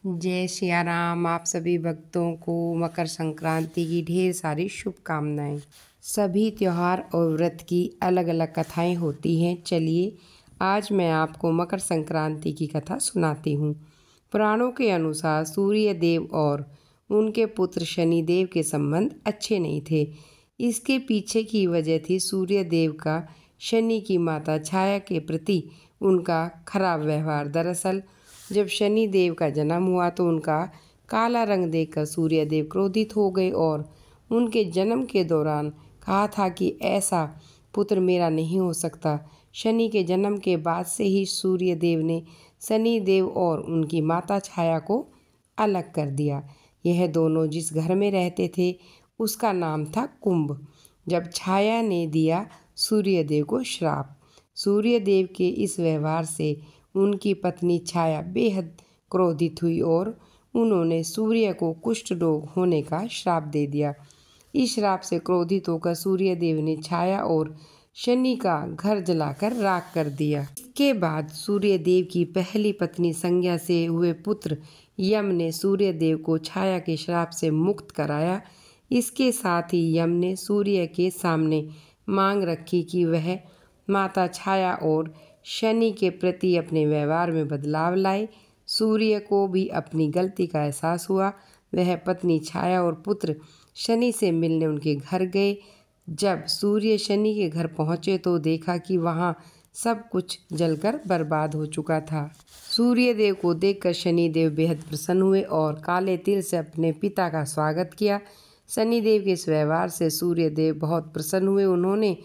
जय सिया राम। आप सभी भक्तों को मकर संक्रांति की ढेर सारी शुभकामनाएं। सभी त्योहार और व्रत की अलग अलग कथाएं होती हैं। चलिए आज मैं आपको मकर संक्रांति की कथा सुनाती हूँ। पुराणों के अनुसार सूर्य देव और उनके पुत्र शनि देव के संबंध अच्छे नहीं थे। इसके पीछे की वजह थी सूर्य देव का शनि की माता छाया के प्रति उनका खराब व्यवहार। दरअसल जब शनि देव का जन्म हुआ तो उनका काला रंग देखकर सूर्य देव क्रोधित हो गए और उनके जन्म के दौरान कहा था कि ऐसा पुत्र मेरा नहीं हो सकता। शनि के जन्म के बाद से ही सूर्य देव ने शनि देव और उनकी माता छाया को अलग कर दिया। यह दोनों जिस घर में रहते थे उसका नाम था कुंभ। जब छाया ने दिया सूर्य देव को श्राप। सूर्य देव के इस व्यवहार से उनकी पत्नी छाया बेहद क्रोधित हुई और उन्होंने सूर्य को कुष्ठ रोग होने का श्राप दे दिया। इस श्राप से क्रोधित होकर सूर्य देव ने छाया और शनि का घर जलाकर राख कर दिया। इसके बाद सूर्य देव की पहली पत्नी संज्ञा से हुए पुत्र यम ने सूर्य देव को छाया के श्राप से मुक्त कराया। इसके साथ ही यम ने सूर्य के सामने मांग रखी कि वह माता छाया और शनि के प्रति अपने व्यवहार में बदलाव लाए। सूर्य को भी अपनी गलती का एहसास हुआ। वह पत्नी छाया और पुत्र शनि से मिलने उनके घर गए। जब सूर्य शनि के घर पहुंचे तो देखा कि वहां सब कुछ जलकर बर्बाद हो चुका था। सूर्य देव को देखकर शनि देव बेहद प्रसन्न हुए और काले तिल से अपने पिता का स्वागत किया। शनि देव के इस व्यवहार से सूर्य देव बहुत प्रसन्न हुए। उन्होंने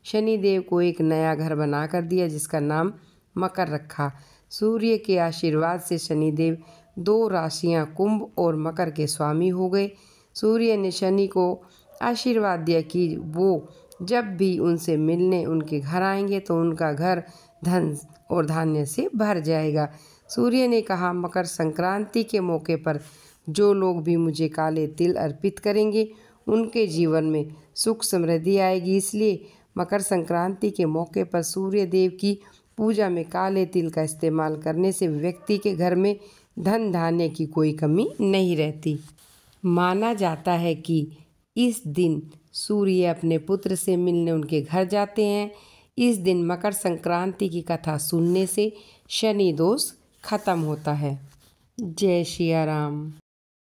शनि देव को एक नया घर बनाकर दिया जिसका नाम मकर रखा। सूर्य के आशीर्वाद से शनि देव 2 राशियां कुंभ और मकर के स्वामी हो गए। सूर्य ने शनि को आशीर्वाद दिया कि वो जब भी उनसे मिलने उनके घर आएंगे तो उनका घर धन और धान्य से भर जाएगा। सूर्य ने कहा, मकर संक्रांति के मौके पर जो लोग भी मुझे काले तिल अर्पित करेंगे उनके जीवन में सुख समृद्धि आएगी। इसलिए मकर संक्रांति के मौके पर सूर्य देव की पूजा में काले तिल का इस्तेमाल करने से व्यक्ति के घर में धन धान्य की कोई कमी नहीं रहती। माना जाता है कि इस दिन सूर्य अपने पुत्र से मिलने उनके घर जाते हैं। इस दिन मकर संक्रांति की कथा सुनने से शनि दोष खत्म होता है। जय सिया राम।